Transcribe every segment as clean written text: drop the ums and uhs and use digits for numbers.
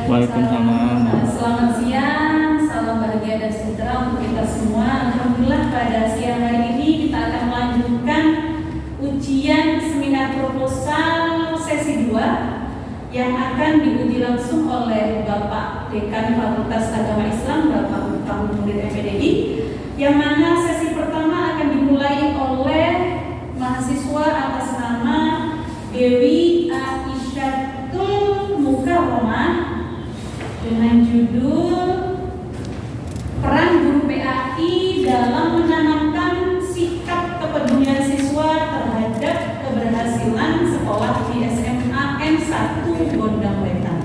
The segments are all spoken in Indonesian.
Waalaikumsalam. Selamat siang, salam bahagia dan sejahtera untuk kita semua. Alhamdulillah pada siang hari ini kita akan melanjutkan ujian seminar proposal sesi 2 yang akan diuji langsung oleh Bapak Dekan Fakultas Agama Islam, Bapak Murid FPDI, yang mana sesi pertama akan dimulai oleh mahasiswa atas nama Dewi Aisyahtul Mukarramah dengan judul Peran Guru PAI dalam Menanamkan Sikap Kepedulian Siswa Terhadap Keberhasilan Sekolah di SMA N1 Gondang Wetan.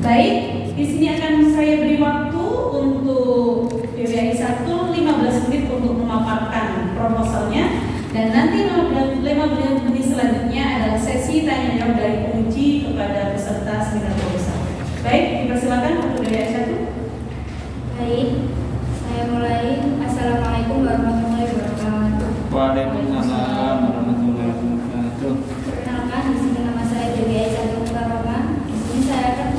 Baik, di sini akan saya beri waktu untuk Dewi Aisyahtul 15 menit untuk memaparkan proposalnya, dan nanti 15 menit selanjutnya adalah sesi tanya jawab dari penguji kepada peserta seminar proposal. Baik, dipersilakan untuk Dewi Aisyahtul. Baik, saya mulai. Assalamualaikum warahmatullahi wabarakatuh. Waalaikumsalam warahmatullahi wabarakatuh. Perkenalkan, di sini nama saya Dewi Aisyahtul Mukarramah. Di sini saya akan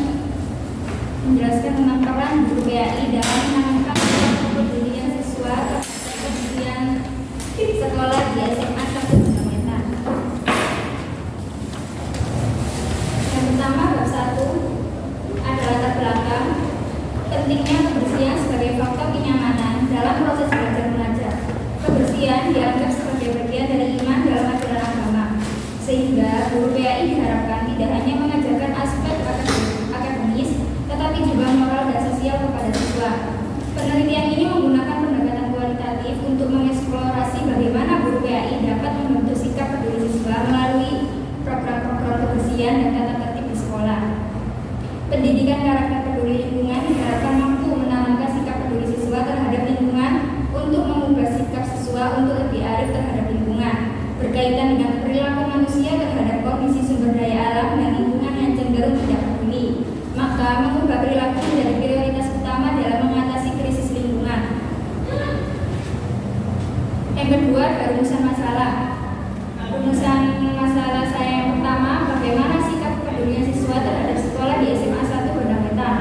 menjelaskan tentang peran guru PAI dalam menanamkan kepedulian siswa terhadap kepedulian sekolah di SMA 1 Gondang Wetan. Yang pertama, bab 1 ada latar belakang pentingnya kebersihan sebagai faktor kenyamanan dalam proses belajar mengajar. Kebersihan dianggap sebagai bagian dari iman dalam ajaran agama, sehingga guru PAI diharapkan tidak hanya mengajarkan aspek akademis, tetapi juga moral dan sosial kepada siswa. Penelitian ini menggunakan pendekatan kualitatif untuk mengeksplorasi bagaimana guru PAI dapat membentuk sikap peduli siswa melalui program-program kebersihan dan tata tertib di sekolah. Pendidikan karakter peduli lingkungan diharapkan mampu menanamkan sikap peduli siswa terhadap lingkungan untuk mengubah sikap siswa untuk lebih arif terhadap lingkungan, berkaitan dengan perilaku manusia terhadap kondisi sumber daya alam dan lingkungan yang cenderung tidak peduli. Maka mengubah perilaku menjadi prioritas utama dalam mengatasi krisis lingkungan. Yang kedua, rumusan masalah. Rumusan masalah saya yang pertama, bagaimana sikap kepedulian siswa terhadap sekolah di SMA 1 Gondang Wetan.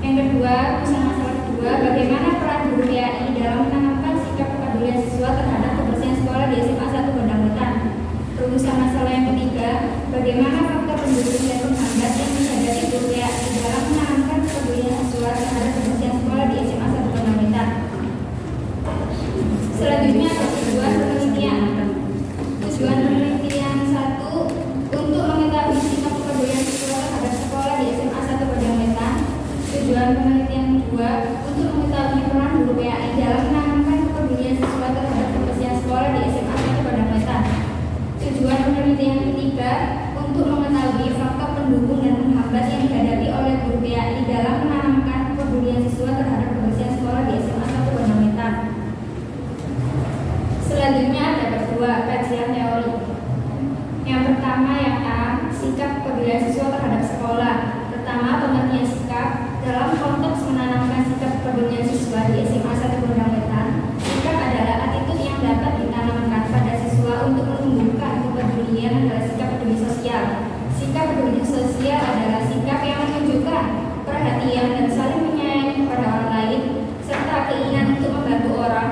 Yang kedua, rumusan masalah kedua, bagaimana peran guru PAI dalam menanamkan sikap kepedulian siswa terhadap kebersihan sekolah di SMA 1 Gondang Wetan. Rumusan masalah yang ketiga, bagaimana faktor pendukung dan penghambat yang dihadapi guru PAI dalam menanamkan kepedulian siswa terhadap kebersihan sekolah di SMA 1 Gondang Wetan. Selanjutnya, tujuan penelitian. Tujuan penelitian 1 untuk mengetahui sikap kepedulian siswa terhadap sekolah di SMA 1 Gondang Wetan. Tujuan penelitian 2 untuk mengetahui peran guru PAI dalam menanamkan kepedulian siswa terhadap kebersihan sekolah di SMA 1 Gondang Wetan. Tujuan penelitian ketiga untuk mengetahui faktor pendukung dan penghambat yang dihadapi oleh guru PAI dalam menanamkan kepedulian siswa terhadap kebersihan sekolah di SMA 1 Gondang Wetan. Selanjutnya ada bab 2, kajian teori. Yang pertama, yang A, sikap kepedulian siswa terhadap sekolah. Pertama, pengertian sikap dalam konteks menanamkan sikap kepedulian siswa di SMA 1 Gondang Wetan. Sikap adalah attitude yang dapat ditanamkan pada siswa untuk menumbuhkan kepedulian adalah sikap peduli sosial. Sikap peduli sosial adalah sikap yang menunjukkan perhatian dan saling menyayangi kepada orang lain, serta keinginan untuk membantu orang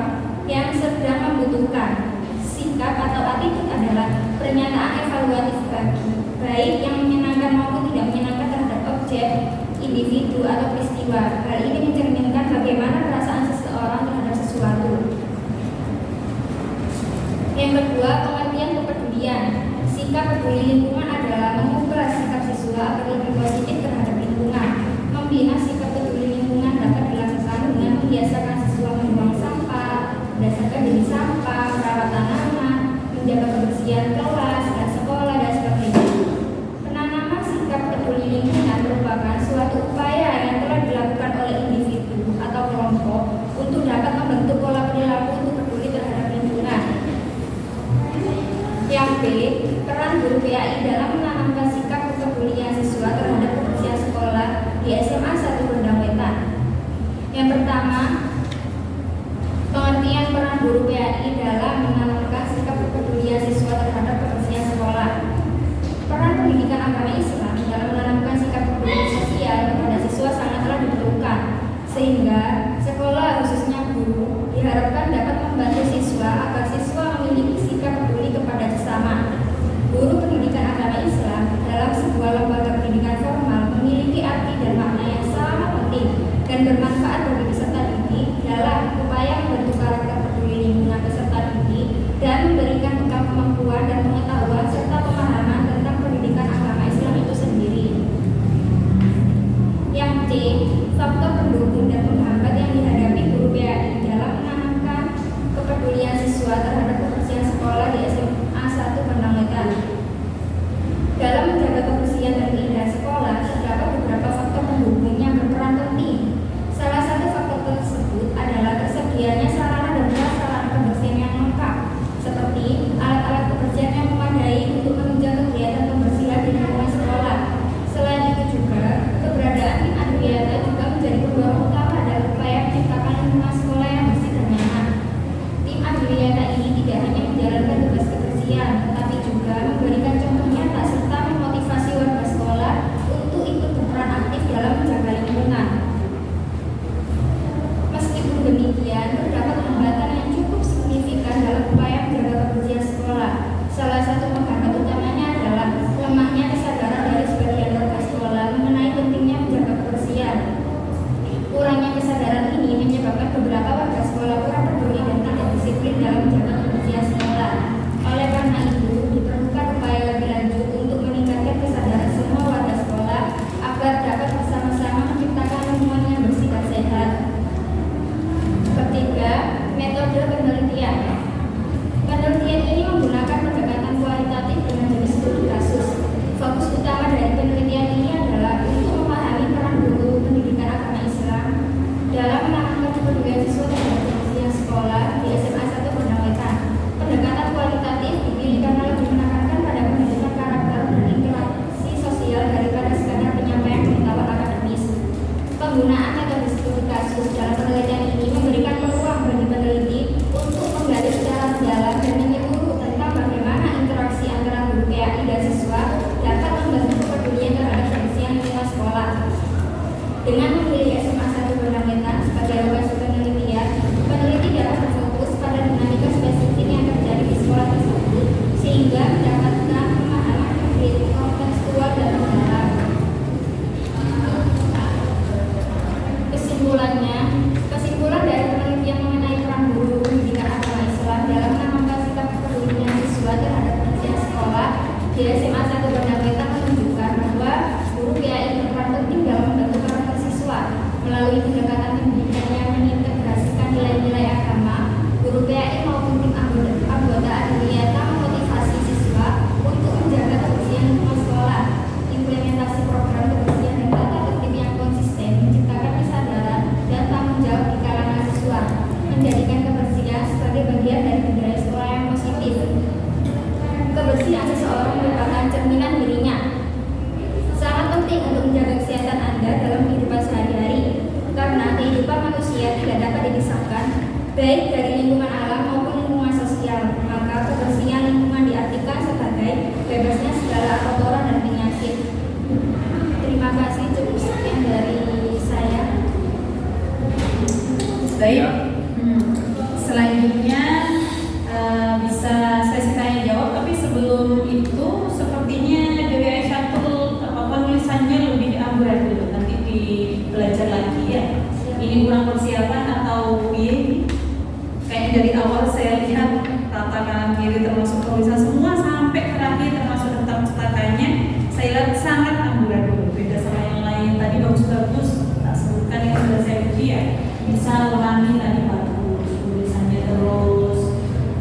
yang sedang membutuhkan. Sikap atau attitude adalah pernyataan evaluatif baik yang menyenangkan maupun tidak menyenangkan terhadap objek, individu, atau peristiwa. Hal ini mencerminkan bagaimana perasaan seseorang terhadap sesuatu. Yang kedua, pengertian kepedulian. Sikap peduli lingkungan adalah mengubah sikap siswa agar lebih positif terhadap lingkungan. Membina sikap peduli lingkungan dapat dilakukan dengan membiasakan siswa membuang sampah, berdasarkan jenis sampah, merawat tanaman, menjaga kebersihan kelas dan sekolah, dan sebagainya. Penanaman sikap peduli lingkungan merupakan suatu upaya yang telah dilakukan oleh individu atau kelompok untuk dapat membentuk pola perilaku untuk peduli terhadap lingkungan. Yang B, peran guru PAI dalam menanamkan sikap kepedulian siswa terhadap kebersihan sekolah di SMA 1 Gondang Wetan. Yang pertama, pengertian peran guru PAI dalam menanamkan sikap kepedulian siswa terhadap kebersihan sekolah. Peran pendidikan agama Islam dalam menanamkan sikap peduli sosial kepada siswa sehingga sekolah khususnya guru diharapkan dapat membantu siswa agar siswa memiliki sikap peduli kepada sesama. Guru pendidikan agama Islam dalam sebuah lembaga pendidikan formal memiliki arti dan makna yang sangat penting dan bermanfaat bagi peserta didik dalam upaya membentuk karakter peduli lingkungan peserta didik dan memberikan bekal kemampuan dan pengetahuan serta pemahaman tentang pendidikan agama Islam itu sendiri. Yang C, faktor pendukung dan penghambat yang dihadapi guru PAI dalam menanamkan kepedulian siswa terhadap kebersihan sekolah di SMA 1 Bandang Wetan. Dalam menjaga kebersihan dan keindahan sekolah, terdapat beberapa faktor pendukung yang berperan penting. Salah satu faktor tersebut adalah tersedianya sarana dan prasarana kebersihan yang lengkap, seperti alat-alat kebersihan yang memadai untuk menunjang kegiatan pembersihan di lingkungan sekolah. Selain itu juga, keberadaan tim Adriata juga menjadi pendorong utama dalam upaya menciptakan lingkungan sekolah yang bersih dan nyaman. Tim Adriata ini tidak hanya menjalankan tugas kebersihan, tetapi juga memberikan contoh nyata serta memotivasi warga sekolah untuk ikut berperan aktif dalam menjaga lingkungan. Meskipun demikian, terdapat hambatan yang cukup signifikan dalam upaya menjaga kebersihan sekolah. Salah satu penghambat utamanya adalah lemahnya kesadaran dari sebagian warga sekolah mengenai pentingnya menjaga kebersihan. Kurangnya kesadaran ini menyebabkan beberapa warga sekolah kurang peduli dan tidak disiplin dalam menjaga kebersihan sekolah. Oleh karena itu, diperlukan upaya lebih lanjut untuk meningkatkan kesadaran semua warga sekolah agar dapat bersama-sama menciptakan lingkungan yang bersih dan sehat. Ketiga, metode penelitian. Penelitian ini menggunakan pendekatan kualitatif dengan jenis studi kasus. Fokus utama dari penelitian ini adalah untuk memahami peran guru pendidikan agama Islam dalam menanamkan kepedulian siswa terhadap kebersihan sekolah di SMA 1 Bandang Wetan. Pendekatan kualitatif dipilih karena lebih menekankan pada pendidikan karakter dan interaksi sosial daripada sekadar penyampaian pengetahuan akademis. Penggunaan metode studi kasus dalam penelitian ini memberikan peluang bagi peneliti untuk menggali secara mendalam dan menyeluruh tentang bagaimana interaksi antara guru PAI dan siswa dapat membantu kepedulian terhadap kebersihan lingkungan sekolah. Dengan memilih SMA 1 Bandang Wetan sebagai lokasi penelitian, peneliti dapat berfokus pada dinamika spesifik yang terjadi di sekolah tersebut sehingga mendapatkan pemahaman kontekstual dan mendalam. Kesimpulan dari penelitian mengenai peran guru pendidikan agama Islam dalam menanamkan sikap kepedulian siswa terhadap kebersihan sekolah di SMA 1 Bandang Wetan menunjukkan bahwa guru PAI berperan penting dalam membentuk karakter siswa melalui pendekatan pendidikan yang mengintegrasikan nilai-nilai agama. Guru PAI maupun tim anggota Adriata memotivasi siswa untuk menjaga kebersihan lingkungan sekolah. Implementasi program kebersihan dan tata tertib yang konsisten menciptakan kesadaran dan tanggung jawab di kalangan siswa, menjadikan kebersihan sebagai bagian dari budaya sekolah yang positif. Kebersihan seseorang merupakan cerminan dirinya. Sangat penting untuk menjaga kesehatan Anda dalam kehidupan sehari-hari, karena kehidupan manusia tidak dapat dipisahkan, baik dari lingkungan alam maupun lingkungan sosial. Maka kebersihan lingkungan diartikan sebagai bebasnya segala kotoran dan penyakit. Terima kasih, cukup sekian dari saya. Baik. Selanjutnya bisa sesi tanya jawab, tapi sebelum itu sepertinya Dewi Aisyah penulisannya lebih diambil dulu, nanti dibelajar lagi ya. Ini kurang persiapan atau ini? Kayaknya dari awal saya lihat tata kanan kiri termasuk tulisan semua sampai terakhir termasuk tentang pustakaannya, saya lihat sangat amburadul. Beda sama yang lain tadi bagus-bagus, tak sebutkan yang sudah saya uji ya. Bisa Rohani tadi bagus tulisannya, terus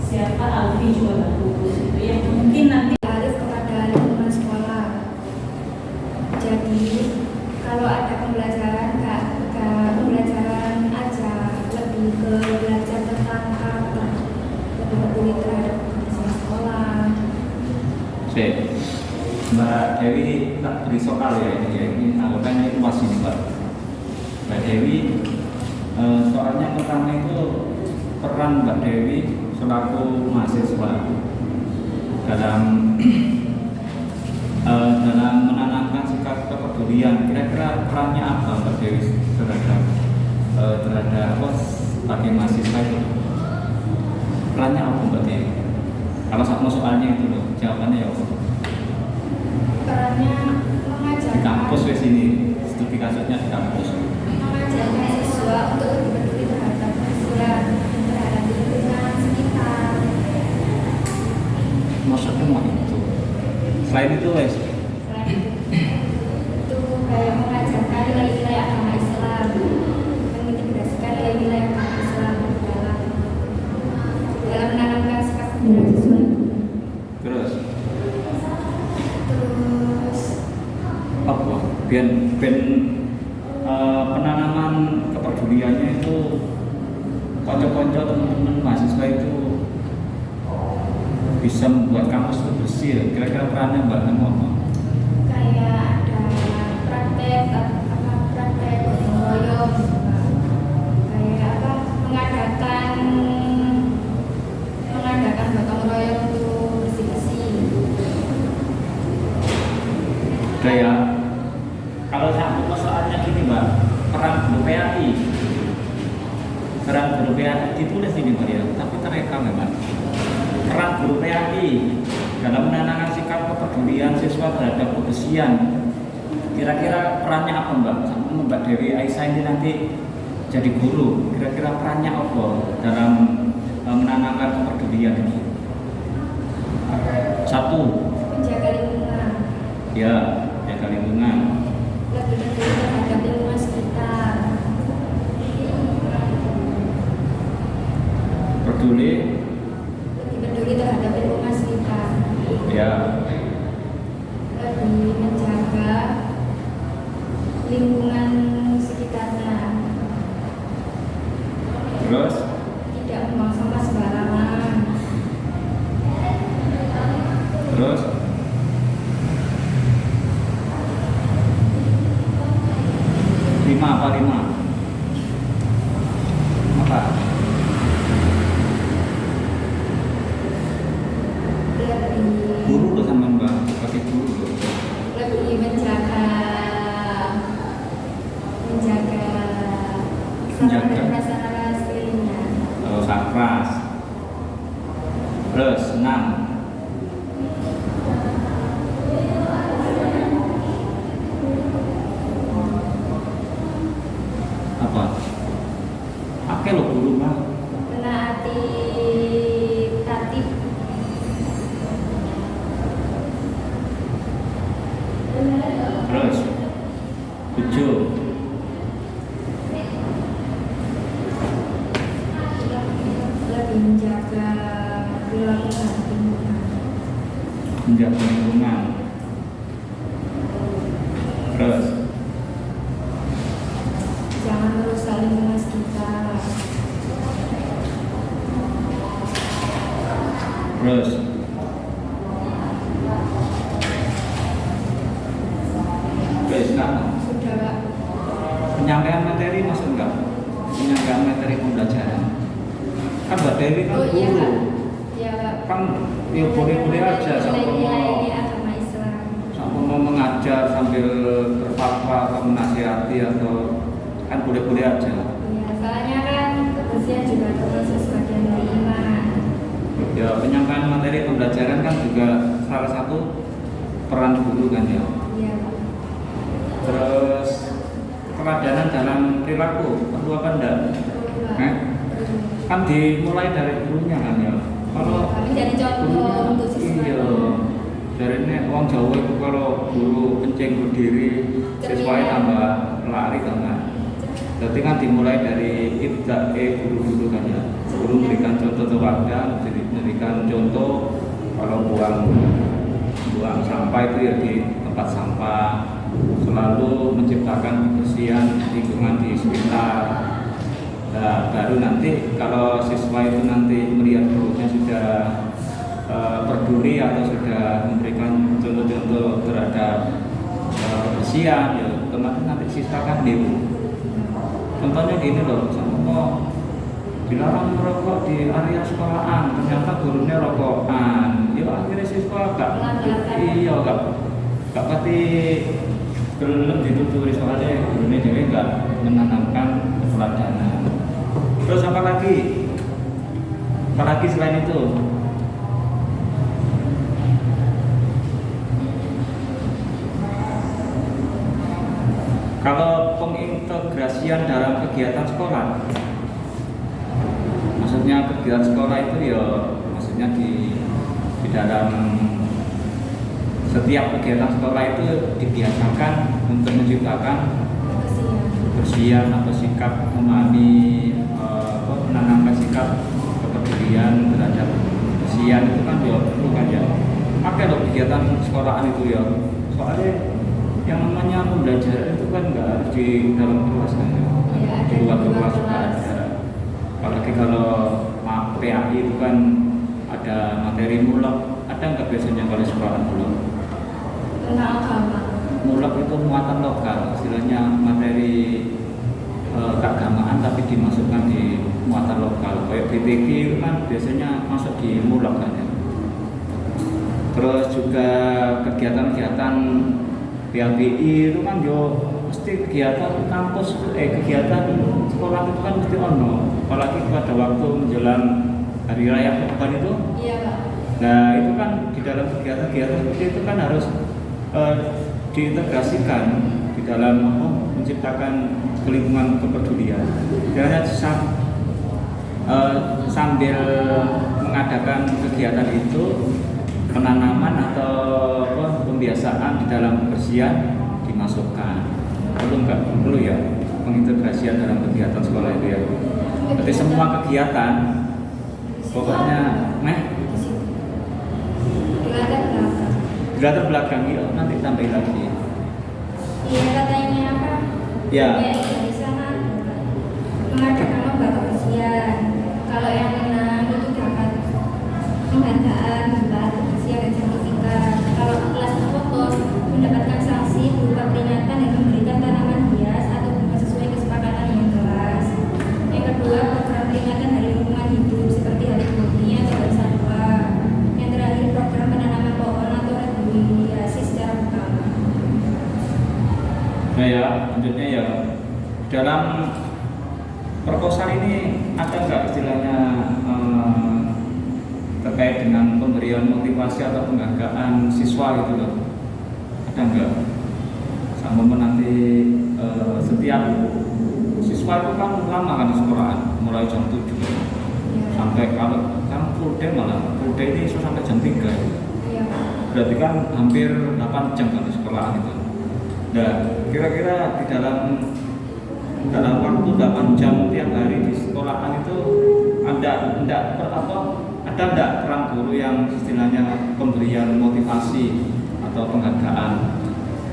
siapa Alfi juga bagus. Itu yang mungkin nanti Arif kepada lingkungan sekolah. Jadi kalau ada pembelajaran pembelajaran aja lebih ke belajar tentang karakter, lebih peduli terhadap kebersihan sekolah. Sip. Mbak Dewi tak beri soal ya ini ya. Ini anggapnya itu masih Mbak Dewi. Soalnya pertama itu peran Mbak Dewi selaku mahasiswa dalam menanamkan sikap kepedulian. Kira-kira perannya apa Mbak Dewi terhadap terhadap sebagai mahasiswa itu perannya apa Mbak Dewi? Kalau sama soalnya itu loh, jawabannya ya apa? Perannya Di mengajarkan kampus wes ini, studi kasusnya di kampus. mengajarkan siswa untuk lebih peduli terhadap kebersihan, terhadap lingkungan sekitar. Maksudnya mau itu. Selain itu wes, Selain itu kayak mengajarkan nilai-nilai agama Islam, mengintegrasikan nilai-nilai agama Islam dalam menanamkan sikap kebenaran siswa. terus Terus apa? Ben penanaman kepeduliannya itu konco-konco teman-teman mahasiswa itu bisa membuat kampus itu bersih. Kira-kira perannya Mbak Nemo apa? kayak ada praktek gotong royong, kayak apa mengadakan gotong royong untuk bersih-bersih. Udah ya. Kalau sambung persoalannya gini Mbak, peran guru PAI. Peran guru PAI ditulis ini Mbak ya, tapi terekam ya Mbak. Peran guru PAI dalam menanamkan sikap kepedulian siswa terhadap kebersihan. Kira-kira perannya apa Mbak? Sama Mbak Dewi Aisyah ini nanti jadi guru. Kira-kira perannya apa dalam menanamkan kepedulian ini? Satu, Menjaga lingkungan, ya jaga lingkungan. lebih peduli terhadap lingkungan sekitar, Peduli, lebih peduli terhadap lingkungan sekitar, ya lebih menjaga lingkungan sekitarnya, terus tidak membuang sampah sembarangan, terus lima apa? lebih Guru loh sama Mbak, pakai guru loh. lebih menjaga sarana dan prasarana sekelilingnya, Sakras. Terus 6, apa? Pakai lo guru Mbak. menaati tatib, Terus 7, lebih menjaga perilaku terhadap lingkungan, menjaga lingkungan. Terus jangan merusak lingkungan sekitar, terus nah, sudah Pak. penyampaian materi masuk enggak? Penyampaian materi pembelajaran. Kan Mbak Dewi kan Oh iya guru. Pak, iya Pak. Kan ya boleh-boleh aja sampai nilai-nilai agama Islam. mau mengajar sambil berfatwa atau menasihati atau kan boleh-boleh aja. Iya, soalnya kan kebersihan juga termasuk sebagian dari iman. Ya penyampaian materi pembelajaran kan juga salah satu peran guru kan ya. Iya Pak. Terus keteladanan dalam perilaku perlu apa enggak? Perlu, Pak. Eh? Perlu. Kan dimulai dari gurunya kan ya. Kalau Kami jadi contoh untuk siswa. iya, dari ini orang Jawa itu kalau guru kencing berdiri, siswanya tambah lari kan. Jadi kan dimulai dari guru-guru kan ya. Guru memberikan contoh teladan, memberikan contoh kalau buang sampah itu ya di tempat sampah, selalu menciptakan kebersihan lingkungan di sekitar. Nah, baru nanti kalau siswa itu nanti melihat gurunya sudah peduli atau sudah memberikan contoh-contoh terhadap kebersihan, ya otomatis nanti siswa kan demo. Contohnya gini loh, sama dilarang merokok di area sekolahan, ternyata gurunya rokokan, ya akhirnya siswa gak pati gelem dituturi soalnya gurunya jadi juga menanamkan keteladanan. Terus apa lagi? Apa lagi selain itu? Kalau pengintegrasian dalam kegiatan sekolah, maksudnya kegiatan sekolah itu ya, maksudnya di dalam setiap kegiatan sekolah itu dibiasakan untuk menciptakan kebersihan atau sikap memahami, menanamkan sikap kepedulian terhadap kebersihan itu kan ya perlu kan ya. Apa loh kegiatan sekolahan itu ya, soalnya yang namanya pembelajaran itu kan nggak harus di dalam kelas kan ya, di luar kelas juga ada. Apalagi kalau PAI itu kan ada materi mulak, ada nggak biasanya kalau sekolahan mulak? Tentang agama. Mulak itu muatan lokal, istilahnya materi keagamaan tapi dimasukkan di muatan lokal. Kayak BTG itu kan biasanya masuk di mulak kan ya. Terus juga kegiatan-kegiatan PABI itu kan yo mesti kegiatan kampus, kegiatan sekolah itu kan mesti ono. Apalagi pada waktu menjelang hari raya Kurban itu. Iya, Pak. Nah itu kan di dalam kegiatan-kegiatan seperti itu kan harus diintegrasikan di dalam menciptakan lingkungan kepedulian. Jangan sambil mengadakan kegiatan itu penanaman atau pembiasaan di dalam kebersihan dimasukkan. Perlu nggak? Perlu ya pengintegrasian dalam kegiatan sekolah itu ya. Berarti semua kegiatan pokoknya di latar belakang ya, nanti tambahin lagi. Iya, katanya apa? Ya. Di sana mengadakan lomba kebersihan. Kalau yang menang itu dapat penghargaan berupa kebersihan dan sertifikat. Kalau kelas terfotos mendapatkan sanksi berupa peringatan dan memberikan tanaman hias atau bunga sesuai kesepakatan dengan kelas. Yang kedua, program peringatan hari lingkungan hidup seperti hari bumi atau hari satwa. Yang terakhir, program penanaman pohon atau regulasi secara bersama. Nah ya, lanjutnya ya dalam proposal ini ada nggak istilahnya terkait dengan pemberian motivasi atau penghargaan siswa gitu loh? Ada nggak? Sama nanti setiap siswa itu kan lama kan di sekolahan, mulai jam 7 sampai kalau kan full day, malah full day ini sampai jam 3 ya. Berarti kan hampir 8 jam kan di sekolahan itu. Nah, kira-kira di dalam waktu 8 jam tiap hari di sekolahan itu ada enggak peran guru yang istilahnya pemberian motivasi atau penghargaan?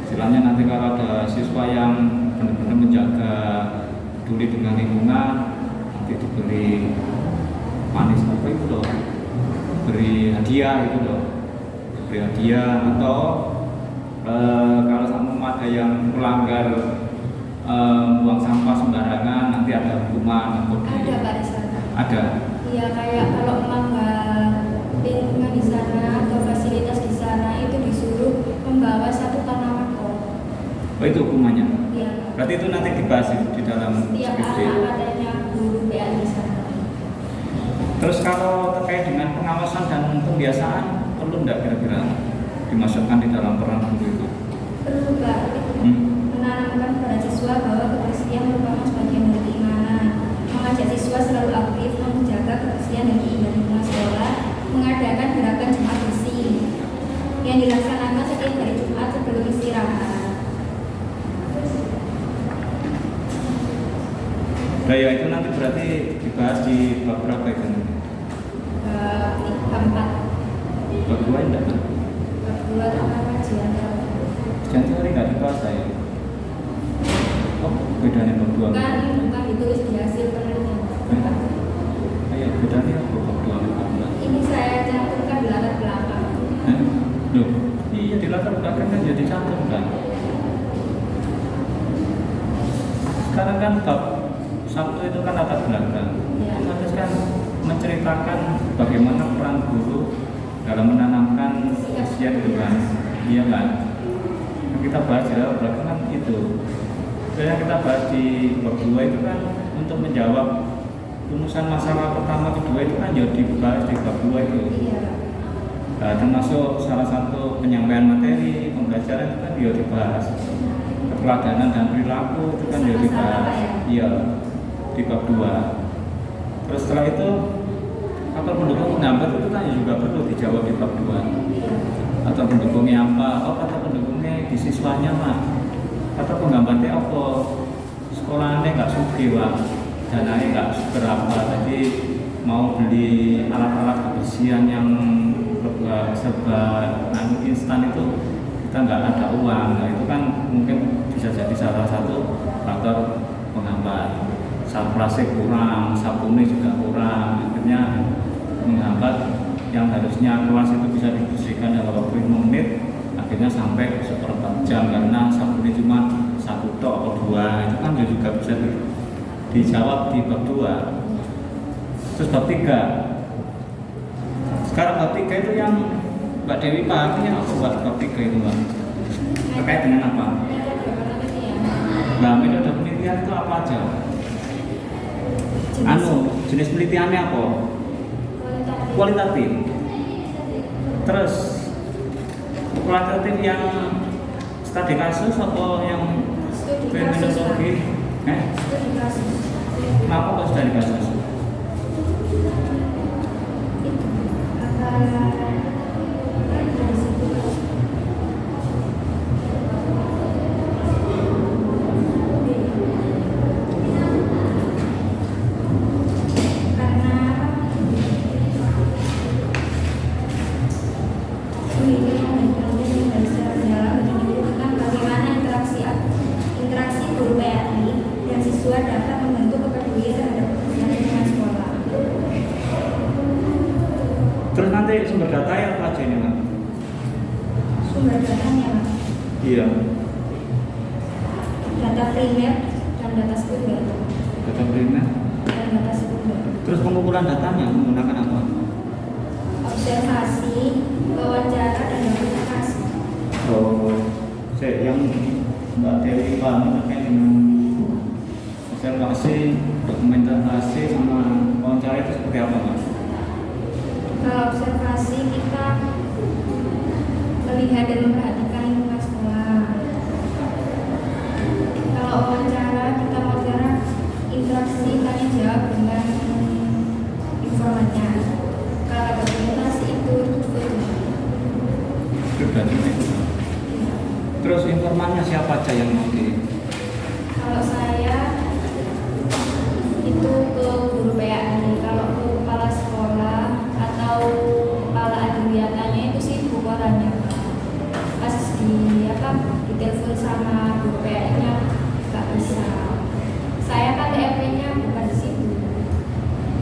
Istilahnya nanti kalau ada siswa yang benar-benar menjaga peduli dengan lingkungan, nanti diberi manis apa itu loh, beri hadiah gitu loh, beri hadiah. Atau kalau sama ada yang melanggar buang sampah sembarangan, nanti ada hukuman atau Ada, Pak, di sana. ada. Iya, kayak kalau melanggar lingkungan di sana atau fasilitas di sana itu disuruh membawa satu tanaman pohon. Oh itu hukumannya. Iya. Berarti itu nanti dibahas di dalam Setiap skripsi. anak katanya guru PA di sana. Terus kalau terkait dengan pengawasan dan pembiasaan, perlu enggak kira-kira dimasukkan di dalam peran guru itu? Perlu, Pak. Menanamkan pada siswa bahwa kebersihan merupakan sebagian dari keimanan. Mengajak siswa selalu aktif menjaga kebersihan dan keindahan lingkungan sekolah, mengadakan gerakan Jumat bersih yang dilaksanakan setiap hari Jumat sebelum istirahat. Nah ya itu nanti berarti dibahas di bab berapa itu? Keempat. Bab 2 enggak kan? Bab 2 tentang kajian. Jangan hari nggak dibahas saya. Oh bedanya bab 2? Bukan ditulis di hasil penelitian. Ayo bedanya apa bab 2 sama bab 2? Ini saya cantumkan di latar belakang. Loh, iya di latar belakang kan jadi cantum kan? Sekarang kan bab 1 itu kan latar belakang. Ya. Otomatis kan menceritakan bagaimana peran guru dalam menanamkan kebersihan itu kan. Iya kan? Yang kita bahas di latar belakang kan itu. yang kita bahas di bab 2 itu kan untuk menjawab rumusan masalah pertama kedua itu kan jadi dibahas di bab 2 itu. Iya. Nah, termasuk salah satu penyampaian materi pembelajaran itu kan dia dibahas. Keteladanan dan perilaku itu kan dia dibahas. Iya, di bab 2. Terus setelah itu faktor pendukung penggambar itu kan juga perlu dijawab di bab 2. Atau pendukungnya apa? Oh, kata pendukungnya di siswanya mah. Kata penggambarnya apa? Sekolahnya nggak sugih, Pak. Dananya nggak seberapa. Jadi mau beli alat-alat kebersihan yang serba instan itu kita nggak ada uang. Nah, itu kan mungkin bisa jadi salah satu faktor penghambat. Samplasnya kurang, sabunnya juga kurang, akhirnya menghambat yang harusnya kelas itu bisa dibersihkan dalam waktu 5 menit, akhirnya sampai 1/4 jam karena sabunnya cuma 1 tok atau 2. Itu kan juga bisa dijawab di bab 2. Terus bab 3. Sekarang bab 3 itu yang Mbak Dewi pahami yang apa buat bab 3 itu, Mbak? Terkait dengan apa? Nah, metode penelitian itu apa aja? Jenis penelitiannya apa? Kualitatif. Terus kualitatif yang studi kasus atau yang fenomenologi? Studi kasus. Kenapa kok studi kasus? Terus nanti sumber data yang apa aja ini, Mbak? Sumber datanya, Iya. data primer dan data sekunder. Data primer. Dan data sekunder. Terus pengumpulan datanya menggunakan apa? Observasi, wawancara, dan dokumentasi. Oh, yang Mbak Dewi pahami terkait dengan observasi, dokumentasi sama wawancara itu seperti apa, Mbak? Kalau observasi kita melihat dan memperhatikan lingkungan sekolah. Kalau wawancara kita wawancara interaksi tanya jawab dengan informannya. Kalau dokumentasi itu Terus informannya siapa aja yang mau di? Kalau saya itu ke guru PAI, kalau ke kepala sekolah atau kepala adiwiatanya itu sih bu korannya. Pas di telepon sama guru PAI-nya nggak bisa. Saya kan TFP-nya bukan di situ.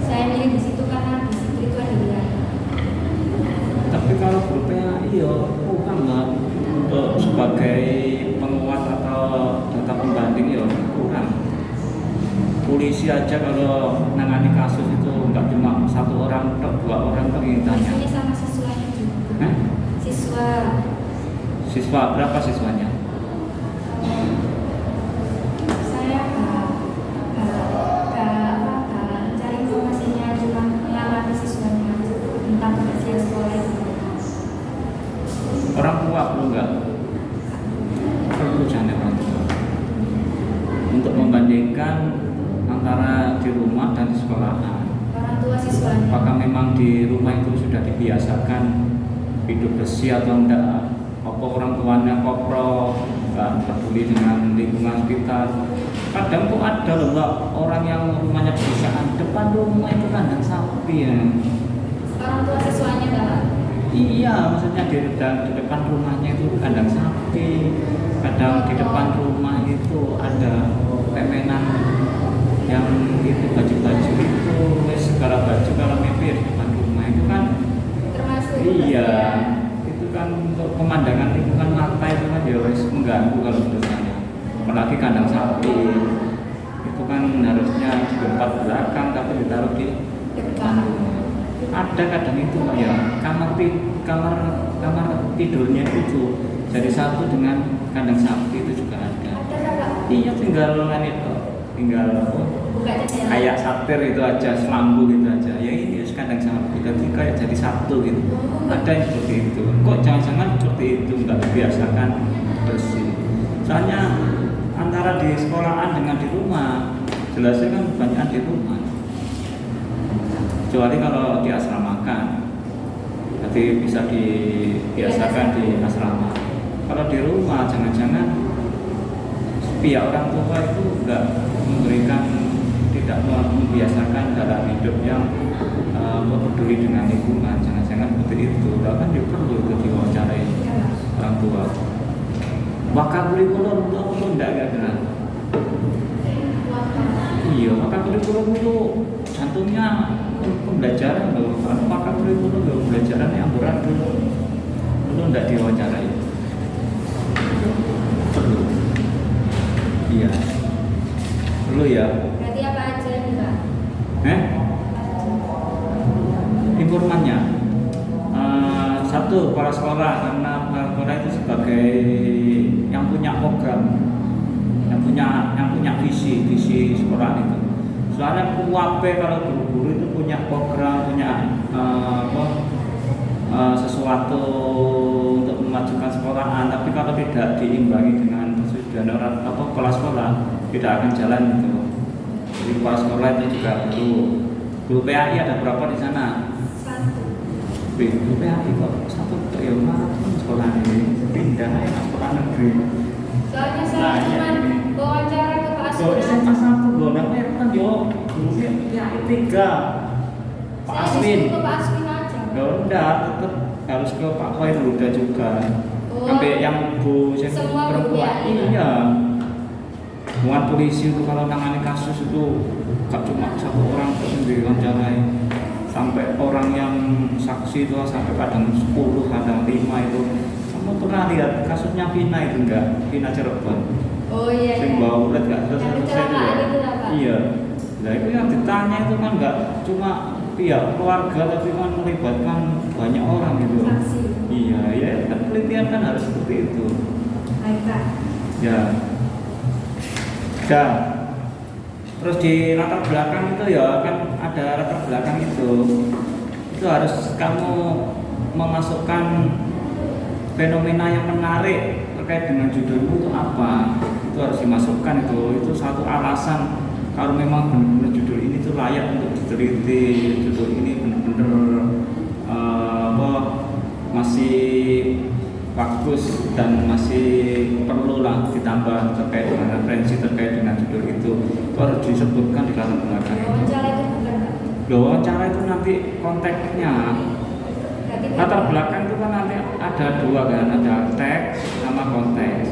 Saya milih di situ karena di situ itu adiwiata. Tapi kalau guru PAI ya kurang nggak untuk sebagai penguat atau data pembanding ya kurang. Polisi aja kalau nangani kasus itu nggak cuma 1 orang atau 2 orang kan yang tanya. Ini sama siswanya juga. Siswa. Siswa berapa siswanya? Saya nggak cari informasinya, cuma mengamati siswanya tentang kebersihan sekolah itu. Orang tua perlu nggak? Perlu jangan orang tua. Untuk membandingkan antara di rumah dan di sekolahan. Orang tua siswanya. Apakah memang di rumah itu sudah dibiasakan hidup bersih atau enggak? Apa orang tuanya koprol, nggak peduli dengan lingkungan sekitar? Kadang tuh ada loh Mbak, orang yang rumahnya bersihan, depan rumah itu kandang sapi ya. Orang tua siswanya nggak? Iya, maksudnya di depan rumahnya itu kandang sapi. Kadang di depan rumah itu ada pemenan yang itu baju-baju itu, segala baju kalau mimpi di depan rumah itu kan. Termasuk. Iya, itu kan untuk pemandangan lingkungan mata itu kan ya wes mengganggu kalau menurut saya. Apalagi kandang sapi itu kan harusnya di tempat belakang tapi ditaruh di depan rumah. Ada kadang itu ya kamar tidurnya itu jadi satu dengan kandang sapi itu juga ada. Ada Iya, tinggal itu, tinggal apa? Buka jendela. Kayak satir itu aja, selambu gitu aja. Ya ini kandang sapi, jadi kayak jadi satu gitu. Ada yang seperti itu. Kok jangan-jangan seperti itu, nggak dibiasakan bersih. Soalnya antara di sekolahan dengan di rumah, jelasnya kan banyak di rumah. Kecuali kalau di asramakan, jadi bisa dibiasakan di asrama. Kalau di rumah, jangan-jangan pihak orang tua itu nggak memberikan, tidak membiasakan dalam hidup yang peduli dengan lingkungan. Jangan-jangan seperti itu. Bahkan dia perlu itu diwawancarai orang tua. Maka kurikulum itu enggak ada. Iya, maka kurikulum itu jantungnya pembelajaran loh. Maka kurikulum itu pembelajaran yang berat dulu. Dulu enggak diwawancarai. Perlu. Iya. Perlu ya. Berarti apa aja nih Pak? Informannya satu, kepala sekolah, karena kepala sekolah itu sebagai yang punya program, yang punya visi sekolah itu. Soalnya UAP kalau guru-guru itu punya program, punya sesuatu untuk memajukan sekolahan, tapi kalau tidak diimbangi dengan persetujuan orang atau kepala sekolah, tidak akan jalan gitu. Jadi kepala sekolah itu juga perlu. Guru PAI ada berapa di sana? Guru PAI kok satu ya sekolah ini pindah ya sekolah negeri. Soalnya saya cuma wawancara ke Pak Kalau Aswin SMA aja. satu namanya kan yo gurunya PAI 3 Pak Saya Aswin. disuruh ke Pak Aswin aja. Enggak, tetap harus ke Pak Khairul Huda juga. Oh. Sampai yang Bu Semua guru perempuan PAI. iya. Hubungan polisi itu kalau nangani kasus itu gak cuma satu orang terus diwawancarai, sampai orang yang saksi itu sampai kadang 10, kadang 5 itu. Kamu pernah lihat kasusnya Vina itu enggak? Vina Cirebon. Oh iya. Sing bawa ulet gak Yang selesai kecelakaan itu lah Pak. Iya. Nah itu yang ditanya itu kan enggak cuma pihak keluarga, tapi kan melibatkan banyak orang gitu. Saksi. Iya, ya kan penelitian kan harus seperti itu. Baik Pak. Ya. Dan terus di latar belakang itu ya kan ada latar belakang itu harus kamu memasukkan fenomena yang menarik terkait dengan judulmu itu apa, itu harus dimasukkan. Itu satu alasan kalau memang benar-benar judul ini tuh layak untuk diteliti, judul ini benar-benar masih bagus dan masih perlu lah ditambah terkait dengan referensi terkait dengan judul itu harus disebutkan di latar belakang. Wawancara itu bukan Pak. Wawancara itu nanti konteksnya. Berarti Latar belakang itu kan nanti ada dua kan, ada teks sama konteks.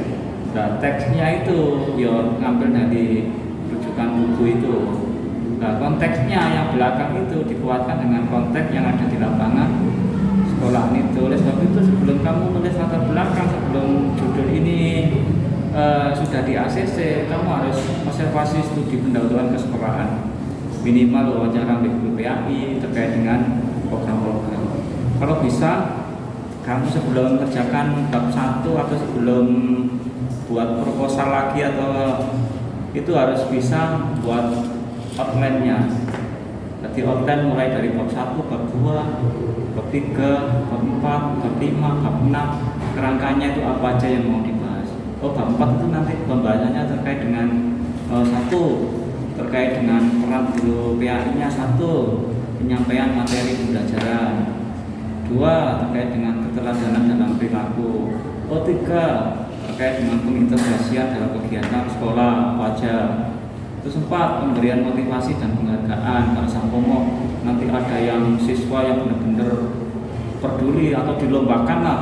Nah teksnya itu ya ngambil dari rujukan buku itu. Nah konteksnya yang belakang itu dikuatkan dengan konteks yang ada di lapangan sekolah itu. Oleh sebab itu sebelum kamu nulis latar belakang, sebelum judul ini sudah di ACC, kamu harus observasi studi pendahuluan kesekolahan, minimal wawancara guru PAI terkait dengan program-program. Kalau bisa kamu sebelum mengerjakan bab 1 atau sebelum buat proposal lagi atau itu harus bisa buat outline-nya. Jadi outline mulai dari bab 1, bab 2, bab 3, bab 4, bab 5, bab 6, kerangkanya itu apa aja yang mau dibahas. Bab 4 itu nanti pembahasannya terkait dengan 1, terkait dengan peran guru PAI-nya, 1, penyampaian materi pembelajaran, 2, terkait dengan keteladanan dalam perilaku, 3, terkait dengan pengintegrasian dalam kegiatan sekolah apa aja. Terus 4, pemberian motivasi dan penghargaan. Kalau Sampomo nanti ada yang siswa yang benar-benar peduli atau dilombakan lah.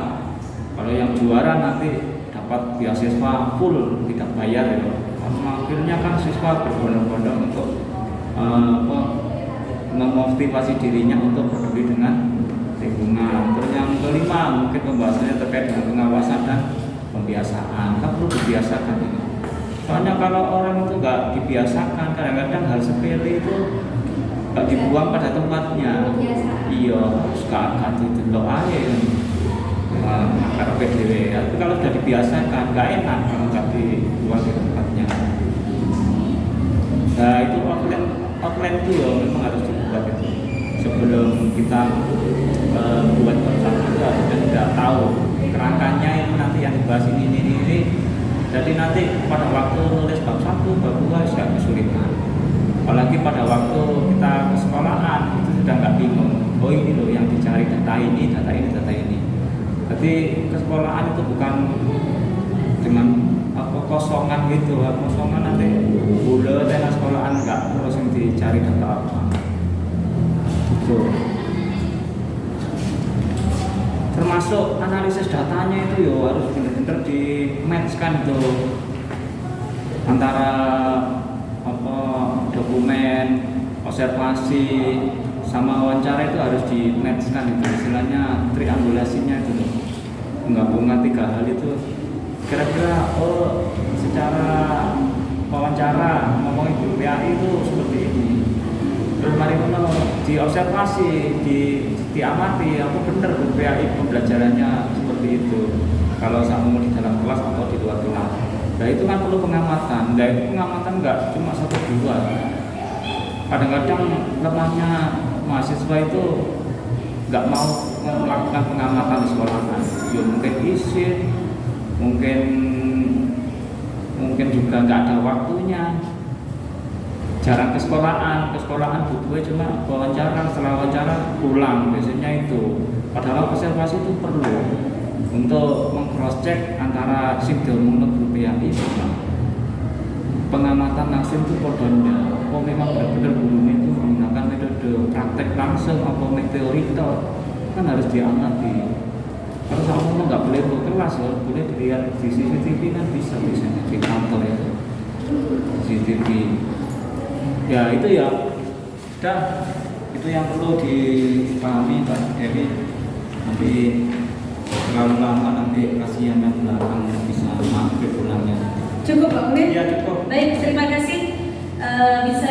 Kalau yang juara nanti dapat beasiswa full, tidak bayar ya. Karena akhirnya kan siswa berbondong-bondong untuk memotivasi dirinya untuk peduli dengan lingkungan. Terus yang kelima mungkin pembahasannya terkait dengan pengawasan dan pembiasaan. Kan perlu dibiasakan ini. Soalnya kalau orang itu nggak dibiasakan, kadang-kadang hal sepele itu nggak dibuang pada tempatnya. Iya, sekarang itu lo aja akar PDW. Tapi kalau sudah dibiasakan, nggak enak kalau nggak dibuang di tempatnya. Nah itu outline itu ya memang harus dibuat itu sebelum kita buat bab 1 itu harus sudah tahu kerangkanya itu nanti yang dibahas ini. Jadi nanti pada waktu nulis bab 1, bab 2 sudah kesulitan. Apalagi pada waktu kita ke sekolahan itu sudah nggak bingung. Oh ini loh yang dicari data ini. Jadi ke sekolahan itu bukan dengan kosongan gitu, kosongan nanti bulat dan sekolahan nggak terus yang dicari data apa. Gitu. Termasuk analisis datanya itu yo harus benar-benar di match-kan itu antara dokumen, observasi sama wawancara itu harus di match-kan itu, istilahnya triangulasinya itu loh. Menggabungkan 3 hal itu kira-kira secara wawancara ngomongin guru PAI itu seperti ini. Terus mari diobservasi, diamati apa benar guru PAI pembelajarannya seperti itu. Kalau sama di dalam kelas atau di luar kelas. Nah itu kan perlu pengamatan. Nah itu pengamatan nggak cuma 1-2. Kadang-kadang lemahnya mahasiswa itu nggak mau melakukan pengamatan di sekolahan. Ya mungkin izin, mungkin juga nggak ada waktunya. Jarang ke sekolahan butuhnya cuma wawancara, setelah wawancara pulang biasanya itu. Padahal observasi itu perlu untuk meng-cross check antara sing diomongno guru PAI sama pengamatan langsung itu kodonnya. Oh memang benar-benar gurunya itu menggunakan metode praktek langsung atau teoritor kan harus diamati. Kalau sama ngomong nggak boleh ke kelas ya, boleh dilihat di CCTV kan bisa di kantor ya CCTV. Ya itu ya, udah itu yang perlu dipahami Pak Dewi. Nanti terlalu lama nanti kasihan yang belakang bisa maghrib pulangnya. Cukup Pak Unit? Ya cukup. Baik, terima kasih bisa